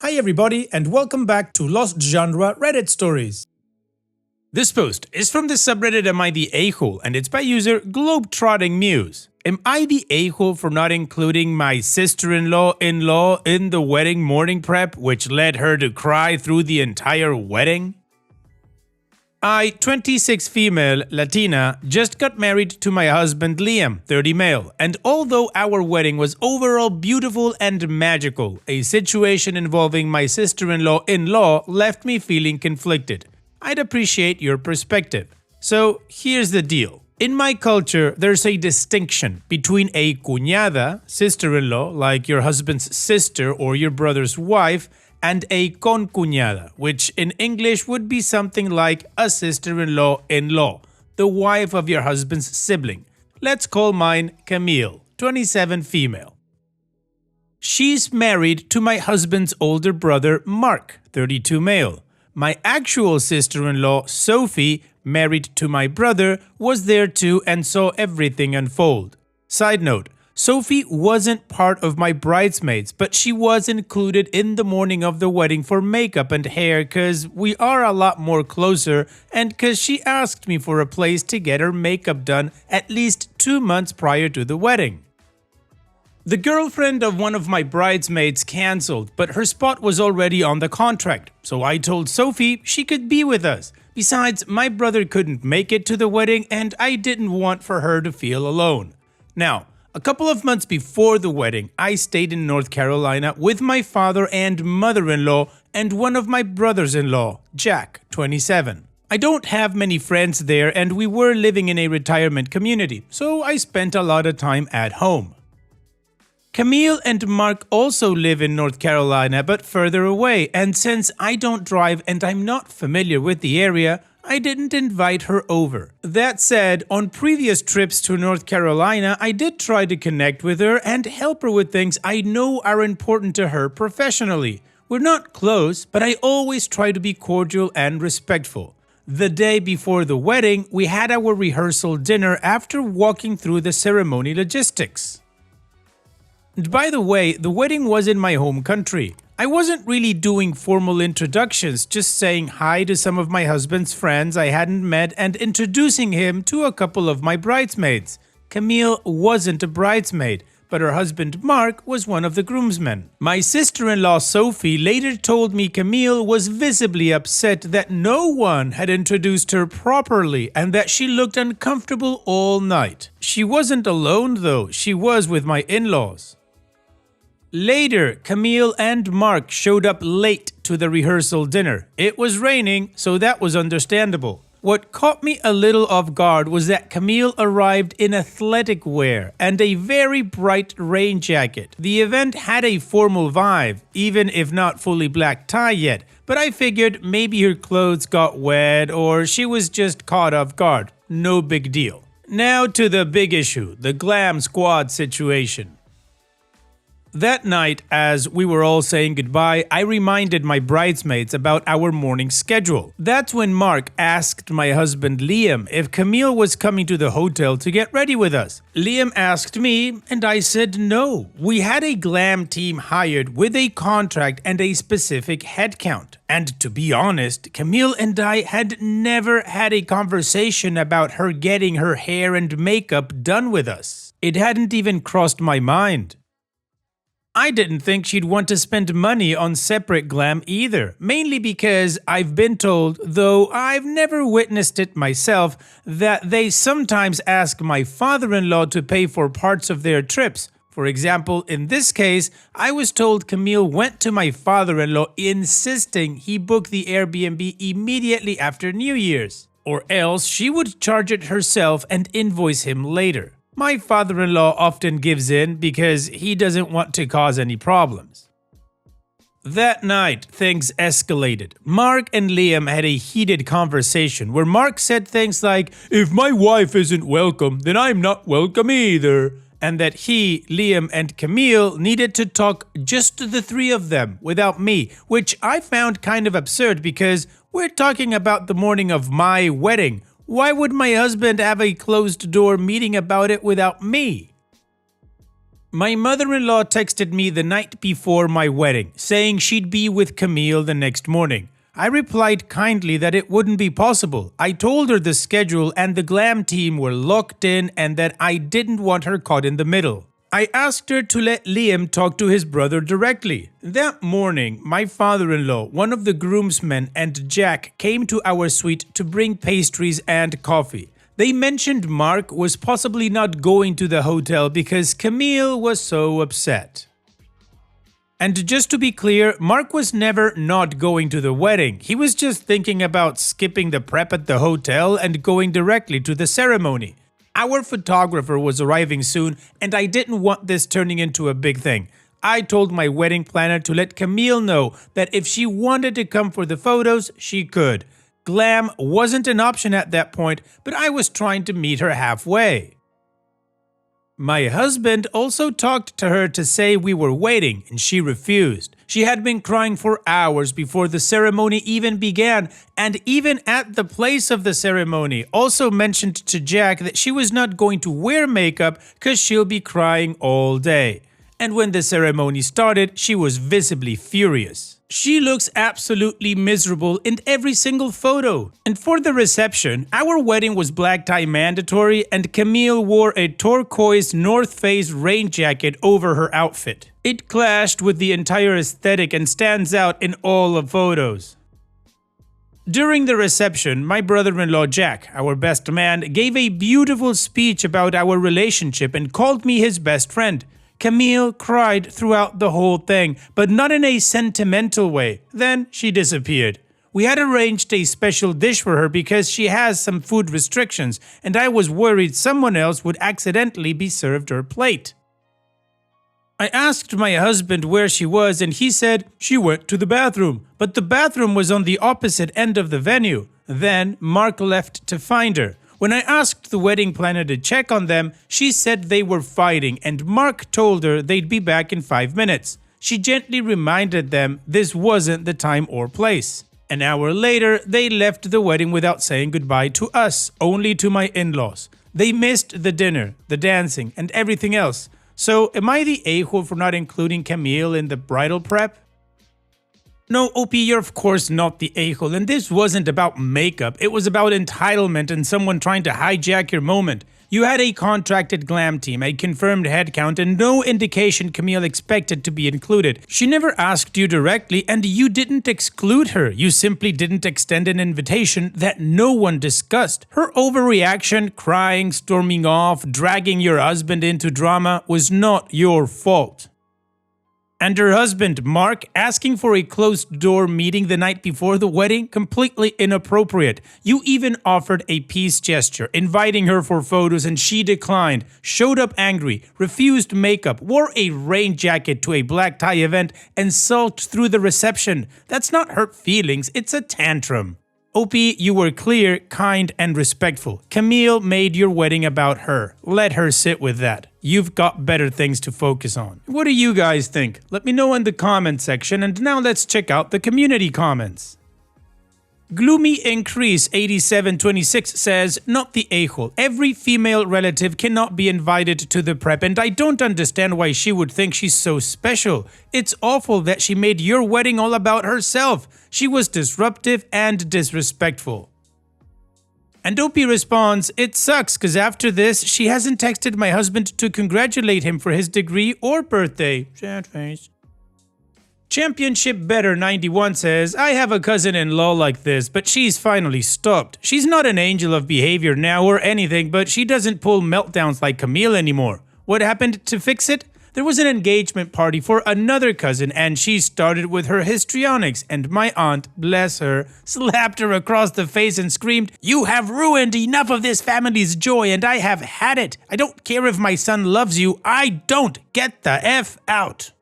Hi everybody and welcome back to Lost Genre Reddit Stories. This post is from the subreddit Am I the A-hole and it's by user Globetrotting Muse. Am I the a-hole for not including my sister-in-law in the wedding morning prep, which led her to cry through the entire wedding? I, 26 female, Latina, just got married to my husband Liam, 30 male, and although our wedding was overall beautiful and magical, a situation involving my sister-in-law left me feeling conflicted. I'd appreciate your perspective. So here's the deal. In my culture, there's a distinction between a cuñada, sister-in-law, like your husband's sister or your brother's wife, and a concuñada, which in English would be something like a sister-in-law, the wife of your husband's sibling. Let's call mine Camille, 27 female. She's married to my husband's older brother Mark, 32 male. My actual sister-in-law, Sophie, married to my brother, was there too and saw everything unfold. Side note, Sophie wasn't part of my bridesmaids, but she was included in the morning of the wedding for makeup and hair cause we are a lot more closer and cause she asked me for a place to get her makeup done at least 2 months prior to the wedding. The girlfriend of one of my bridesmaids cancelled, but her spot was already on the contract, so I told Sophie she could be with us. Besides, my brother couldn't make it to the wedding and I didn't want for her to feel alone. Now, a couple of months before the wedding, I stayed in North Carolina with my father and mother-in-law and one of my brothers-in-law, Jack, 27. I don't have many friends there and we were living in a retirement community, so I spent a lot of time at home. Camille and Mark also live in North Carolina but further away, and since I don't drive and I'm not familiar with the area, I didn't invite her over. That said, on previous trips to North Carolina, I did try to connect with her and help her with things I know are important to her professionally. We're not close, but I always try to be cordial and respectful. The day before the wedding, we had our rehearsal dinner after walking through the ceremony logistics. And by the way, the wedding was in my home country. I wasn't really doing formal introductions, just saying hi to some of my husband's friends I hadn't met and introducing him to a couple of my bridesmaids. Camille wasn't a bridesmaid, but her husband Mark was one of the groomsmen. My sister-in-law Sophie later told me Camille was visibly upset that no one had introduced her properly and that she looked uncomfortable all night. She wasn't alone though, she was with my in-laws. Later, Camille and Mark showed up late to the rehearsal dinner. It was raining, so that was understandable. What caught me a little off guard was that Camille arrived in athletic wear and a very bright rain jacket. The event had a formal vibe, even if not fully black tie yet, but I figured maybe her clothes got wet or she was just caught off guard. No big deal. Now to the big issue, the glam squad situation. That night, as we were all saying goodbye, I reminded my bridesmaids about our morning schedule. That's when Mark asked my husband Liam if Camille was coming to the hotel to get ready with us. Liam asked me, and I said no. We had a glam team hired with a contract and a specific headcount. And to be honest, Camille and I had never had a conversation about her getting her hair and makeup done with us. It hadn't even crossed my mind. I didn't think she'd want to spend money on separate glam either, mainly because I've been told, though I've never witnessed it myself, that they sometimes ask my father-in-law to pay for parts of their trips. For example, in this case, I was told Camille went to my father-in-law insisting he book the Airbnb immediately after New Year's, or else she would charge it herself and invoice him later. My father-in-law often gives in because he doesn't want to cause any problems. That night, things escalated. Mark and Liam had a heated conversation where Mark said things like, "If my wife isn't welcome, then I'm not welcome either," and that he, Liam, and Camille needed to talk just to the three of them without me, which I found kind of absurd because we're talking about the morning of my wedding. Why would my husband have a closed-door meeting about it without me? My mother-in-law texted me the night before my wedding, saying she'd be with Camille the next morning. I replied kindly that it wouldn't be possible. I told her the schedule and the glam team were locked in and that I didn't want her caught in the middle. I asked her to let Liam talk to his brother directly. That morning, my father-in-law, one of the groomsmen, and Jack came to our suite to bring pastries and coffee. They mentioned Mark was possibly not going to the hotel because Camille was so upset. And just to be clear, Mark was never not going to the wedding. He was just thinking about skipping the prep at the hotel and going directly to the ceremony. Our photographer was arriving soon, and I didn't want this turning into a big thing. I told my wedding planner to let Camille know that if she wanted to come for the photos, she could. Glam wasn't an option at that point, but I was trying to meet her halfway. My husband also talked to her to say we were waiting, and she refused. She had been crying for hours before the ceremony even began, and even at the place of the ceremony also mentioned to Jack that she was not going to wear makeup because she'll be crying all day. And when the ceremony started, she was visibly furious. She looks absolutely miserable in every single photo. And for the reception, our wedding was black tie mandatory and Camille wore a turquoise North Face rain jacket over her outfit. It clashed with the entire aesthetic and stands out in all the photos. During the reception, my brother-in-law Jack, our best man, gave a beautiful speech about our relationship and called me his best friend. Camille cried throughout the whole thing, but not in a sentimental way. Then she disappeared. We had arranged a special dish for her because she has some food restrictions, and I was worried someone else would accidentally be served her plate. I asked my husband where she was, and he said she went to the bathroom, but the bathroom was on the opposite end of the venue. Then Mark left to find her. When I asked the wedding planner to check on them, she said they were fighting and Mark told her they'd be back in 5 minutes. She gently reminded them this wasn't the time or place. An hour later, they left the wedding without saying goodbye to us, only to my in-laws. They missed the dinner, the dancing, and everything else. So, am I the a-hole for not including Camille in the bridal prep? No, OP, you're of course not the a-hole, and this wasn't about makeup, it was about entitlement and someone trying to hijack your moment. You had a contracted glam team, a confirmed headcount, and no indication Camille expected to be included. She never asked you directly, and you didn't exclude her. You simply didn't extend an invitation that no one discussed. Her overreaction, crying, storming off, dragging your husband into drama was not your fault. And her husband, Mark, asking for a closed-door meeting the night before the wedding? Completely inappropriate. You even offered a peace gesture, inviting her for photos, and she declined, showed up angry, refused makeup, wore a rain jacket to a black tie event, and sulked through the reception. That's not hurt feelings, it's a tantrum. OP, you were clear, kind, and respectful. Camille made your wedding about her. Let her sit with that. You've got better things to focus on. What do you guys think? Let me know in the comment section, and now let's check out the community comments. Gloomy Increase 8726 says, not the a-hole. Every female relative cannot be invited to the prep, and I don't understand why she would think she's so special. It's awful that she made your wedding all about herself. She was disruptive and disrespectful. And Opie responds, it sucks cause after this, she hasn't texted my husband to congratulate him for his degree or birthday. Sad face. Championship Better 91 says, I have a cousin-in-law like this, but she's finally stopped. She's not an angel of behavior now or anything, but she doesn't pull meltdowns like Camille anymore. What happened to fix it? There was an engagement party for another cousin and she started with her histrionics and my aunt, bless her, slapped her across the face and screamed, you have ruined enough of this family's joy and I have had it. I don't care if my son loves you, I don't. Get the F out.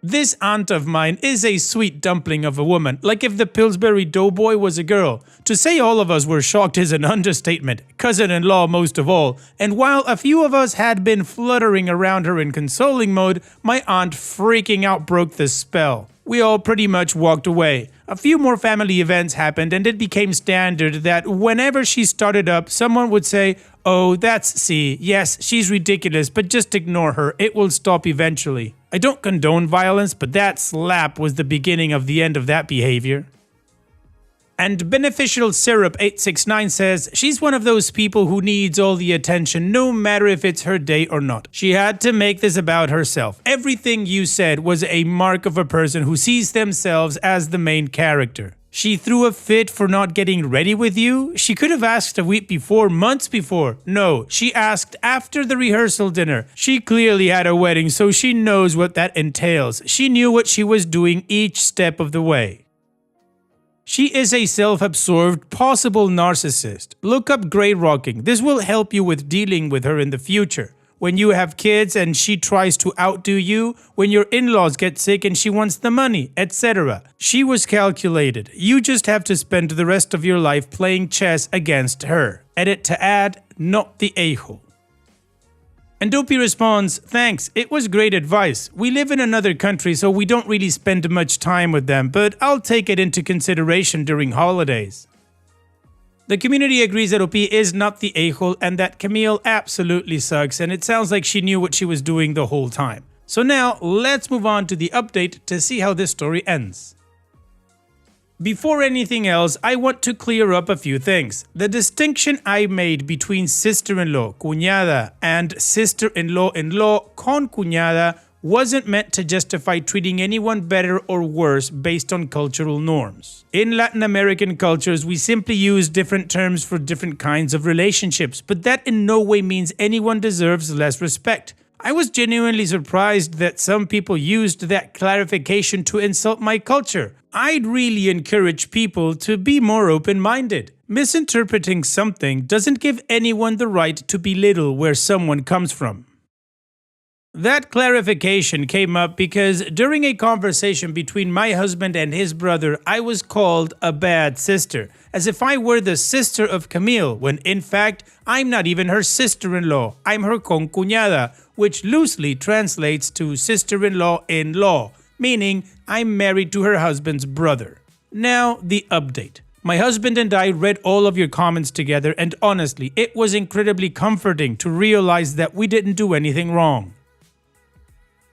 This aunt of mine is a sweet dumpling of a woman, like if the Pillsbury Doughboy was a girl. To say all of us were shocked is an understatement, cousin-in-law most of all, and while a few of us had been fluttering around her in consoling mode, my aunt freaking out broke the spell. We all pretty much walked away. A few more family events happened and it became standard that whenever she started up, someone would say, "Oh, that's C. Yes, she's ridiculous, but just ignore her. It will stop eventually." I don't condone violence, but that slap was the beginning of the end of that behavior. And Beneficial Syrup 869 says, she's one of those people who needs all the attention no matter if it's her day or not. She had to make this about herself. Everything you said was a mark of a person who sees themselves as the main character. She threw a fit for not getting ready with you? She could have asked a week before, months before. No, she asked after the rehearsal dinner. She clearly had a wedding, so she knows what that entails. She knew what she was doing each step of the way. She is a self-absorbed, possible narcissist. Look up Grey Rocking. This will help you with dealing with her in the future. When you have kids and she tries to outdo you, when your in-laws get sick and she wants the money, etc. She was calculated. You just have to spend the rest of your life playing chess against her. Edit to add, not the a-hole. And Dopey responds, "Thanks, it was great advice. We live in another country so we don't really spend much time with them, but I'll take it into consideration during holidays." The community agrees that OP is not the a-hole and that Camille absolutely sucks, and it sounds like she knew what she was doing the whole time. So now, let's move on to the update to see how this story ends. Before anything else, I want to clear up a few things. The distinction I made between sister-in-law, cuñada, and sister-in-law, con cuñada wasn't meant to justify treating anyone better or worse based on cultural norms. In Latin American cultures, we simply use different terms for different kinds of relationships, but that in no way means anyone deserves less respect. I was genuinely surprised that some people used that clarification to insult my culture. I'd really encourage people to be more open-minded. Misinterpreting something doesn't give anyone the right to belittle where someone comes from. That clarification came up because during a conversation between my husband and his brother, I was called a bad sister, as if I were the sister of Camille, when in fact, I'm not even her sister-in-law, I'm her concuñada, which loosely translates to sister-in-law-in-law, meaning I'm married to her husband's brother. Now, the update. My husband and I read all of your comments together, and honestly, it was incredibly comforting to realize that we didn't do anything wrong.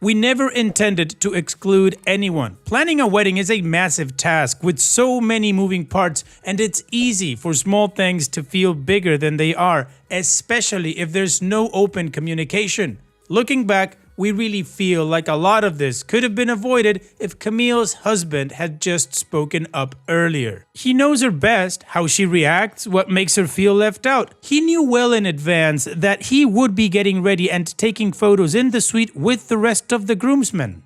We never intended to exclude anyone. Planning a wedding is a massive task with so many moving parts, and it's easy for small things to feel bigger than they are, especially if there's no open communication. Looking back, we really feel like a lot of this could have been avoided if Camille's husband had just spoken up earlier. He knows her best, how she reacts, what makes her feel left out. He knew well in advance that he would be getting ready and taking photos in the suite with the rest of the groomsmen.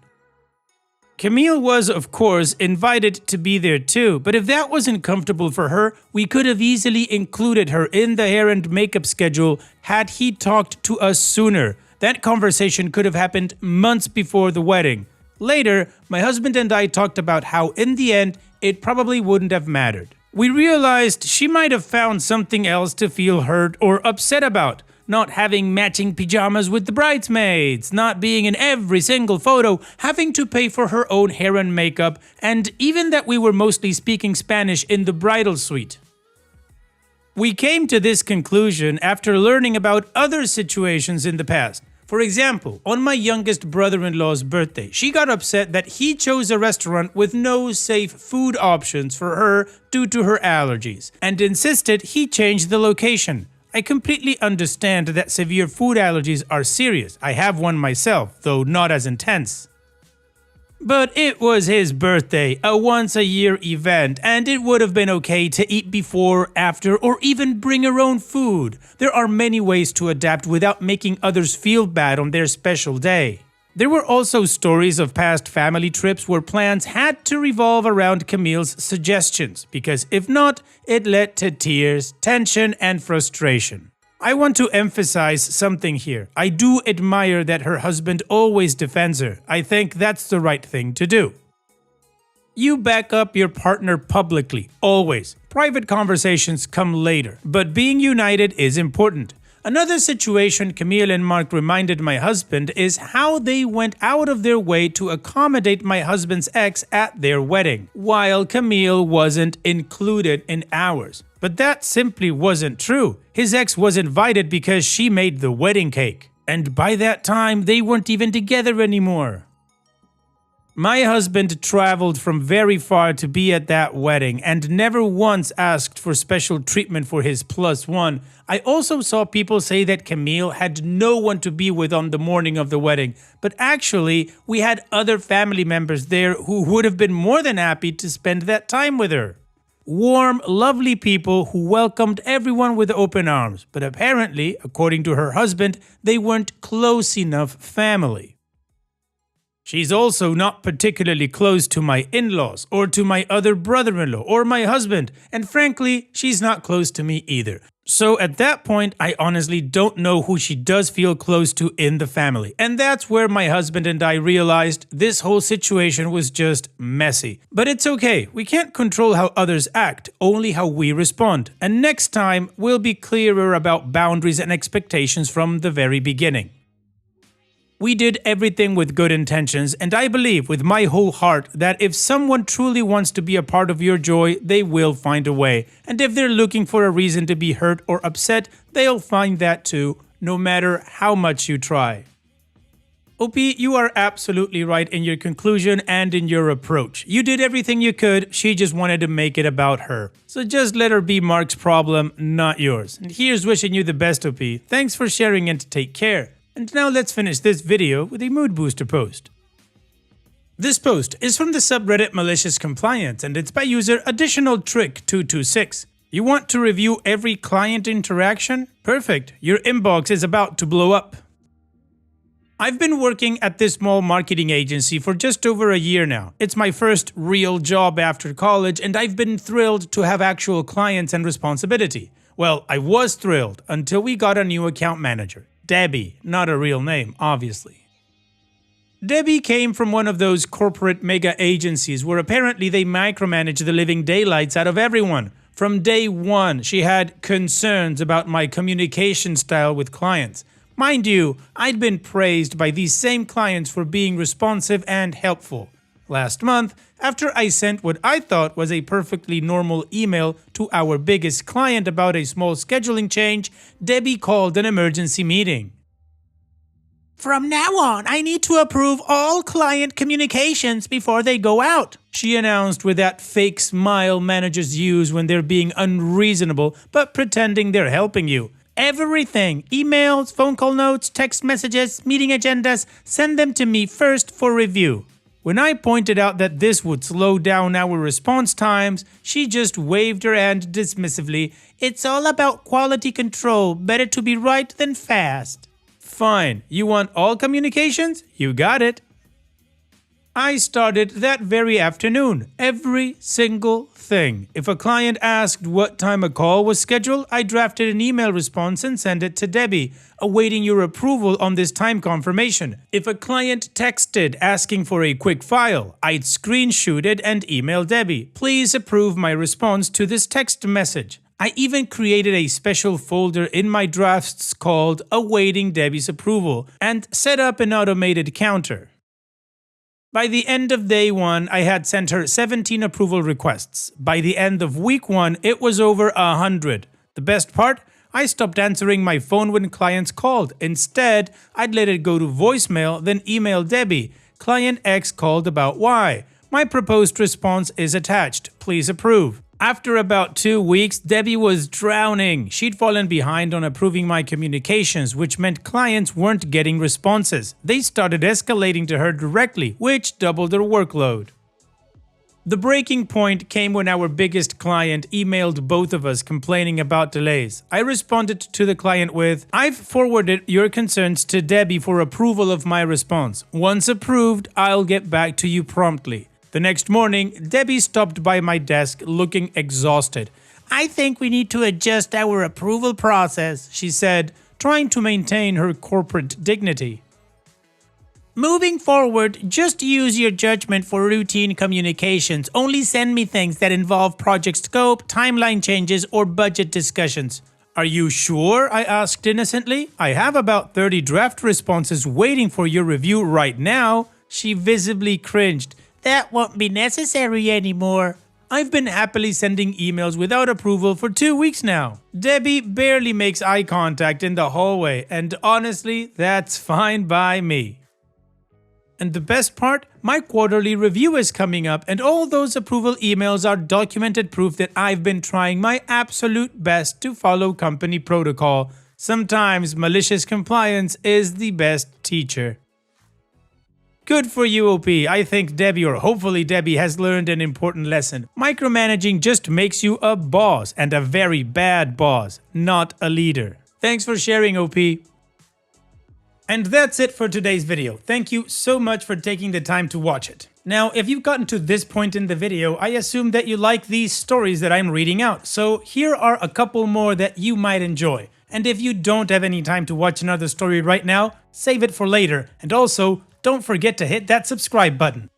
Camille was, of course, invited to be there too, but if that wasn't comfortable for her, we could have easily included her in the hair and makeup schedule had he talked to us sooner. That conversation could have happened months before the wedding. Later, my husband and I talked about how in the end, it probably wouldn't have mattered. We realized she might have found something else to feel hurt or upset about. Not having matching pajamas with the bridesmaids, not being in every single photo, having to pay for her own hair and makeup, and even that we were mostly speaking Spanish in the bridal suite. We came to this conclusion after learning about other situations in the past. For example, on my youngest brother-in-law's birthday, she got upset that he chose a restaurant with no safe food options for her due to her allergies, and insisted he change the location. I completely understand that severe food allergies are serious. I have one myself, though not as intense. But it was his birthday, a once-a-year event, and it would have been okay to eat before, after, or even bring her own food. There are many ways to adapt without making others feel bad on their special day. There were also stories of past family trips where plans had to revolve around Camille's suggestions, because if not, it led to tears, tension, and frustration. I want to emphasize something here. I do admire that her husband always defends her. I think that's the right thing to do. You back up your partner publicly, always. Private conversations come later, but being united is important. Another situation Camille and Mark reminded my husband is how they went out of their way to accommodate my husband's ex at their wedding, while Camille wasn't included in ours. But that simply wasn't true. His ex was invited because she made the wedding cake. And by that time, they weren't even together anymore. My husband traveled from very far to be at that wedding and never once asked for special treatment for his plus one. I also saw people say that Camille had no one to be with on the morning of the wedding, but actually we had other family members there who would have been more than happy to spend that time with her. Warm, lovely people who welcomed everyone with open arms, but apparently, according to her husband, they weren't close enough family. She's also not particularly close to my in-laws, or to my other brother-in-law, or my husband, and frankly, she's not close to me either. So at that point, I honestly don't know who she does feel close to in the family. And that's where my husband and I realized this whole situation was just messy. But it's okay, we can't control how others act, only how we respond. And next time, we'll be clearer about boundaries and expectations from the very beginning. We did everything with good intentions, and I believe with my whole heart that if someone truly wants to be a part of your joy, they will find a way. And if they're looking for a reason to be hurt or upset, they'll find that too, no matter how much you try. OP, you are absolutely right in your conclusion and in your approach. You did everything you could, she just wanted to make it about her. So just let her be Mark's problem, not yours. And here's wishing you the best, OP. Thanks for sharing and take care. And now let's finish this video with a mood booster post. This post is from the subreddit Malicious Compliance and it's by user Additional Trick 226. You want to review every client interaction? Perfect, your inbox is about to blow up. I've been working at this small marketing agency for just over a year now. It's my first real job after college and I've been thrilled to have actual clients and responsibility. Well, I was thrilled until we got a new account manager. Debbie, not a real name, obviously. Debbie came from one of those corporate mega agencies where apparently they micromanage the living daylights out of everyone. From day one, she had concerns about my communication style with clients. Mind you, I'd been praised by these same clients for being responsive and helpful. Last month, after I sent what I thought was a perfectly normal email to our biggest client about a small scheduling change, Debbie called an emergency meeting. From now on, I need to approve all client communications before they go out, she announced with that fake smile managers use when they're being unreasonable but pretending they're helping you. Everything, emails, phone call notes, text messages, meeting agendas, send them to me first for review. When I pointed out that this would slow down our response times, she just waved her hand dismissively. It's all about quality control, better to be right than fast. Fine, you want all communications? You got it. I started that very afternoon, every single thing. If a client asked what time a call was scheduled, I drafted an email response and sent it to Debbie, awaiting your approval on this time confirmation. If a client texted asking for a quick file, I'd screenshot it and email Debbie, please approve my response to this text message. I even created a special folder in my drafts called Awaiting Debbie's Approval and set up an automated counter. By the end of day 1, I had sent her 17 approval requests. By the end of week 1, it was over 100. The best part? I stopped answering my phone when clients called. Instead, I'd let it go to voicemail, then email Debbie. Client X called about Y. My proposed response is attached. Please approve. After about 2 weeks, Debbie was drowning. She'd fallen behind on approving my communications, which meant clients weren't getting responses. They started escalating to her directly, which doubled her workload. The breaking point came when our biggest client emailed both of us complaining about delays. I responded to the client with, I've forwarded your concerns to Debbie for approval of my response. Once approved, I'll get back to you promptly. The next morning, Debbie stopped by my desk looking exhausted. I think we need to adjust our approval process, she said, trying to maintain her corporate dignity. Moving forward, just use your judgment for routine communications. Only send me things that involve project scope, timeline changes, or budget discussions. Are you sure? I asked innocently. I have about 30 draft responses waiting for your review right now. She visibly cringed. That won't be necessary anymore. I've been happily sending emails without approval for 2 weeks now. Debbie barely makes eye contact in the hallway, and honestly, that's fine by me. And the best part, my quarterly review is coming up, and all those approval emails are documented proof that I've been trying my absolute best to follow company protocol. Sometimes malicious compliance is the best teacher. Good for you, OP. I think Debbie, or hopefully Debbie, has learned an important lesson. Micromanaging just makes you a boss, and a very bad boss, not a leader. Thanks for sharing, OP. And that's it for today's video. Thank you so much for taking the time to watch it. Now, if you've gotten to this point in the video, I assume that you like these stories that I'm reading out. So here are a couple more that you might enjoy. And if you don't have any time to watch another story right now, save it for later. And also, don't forget to hit that subscribe button.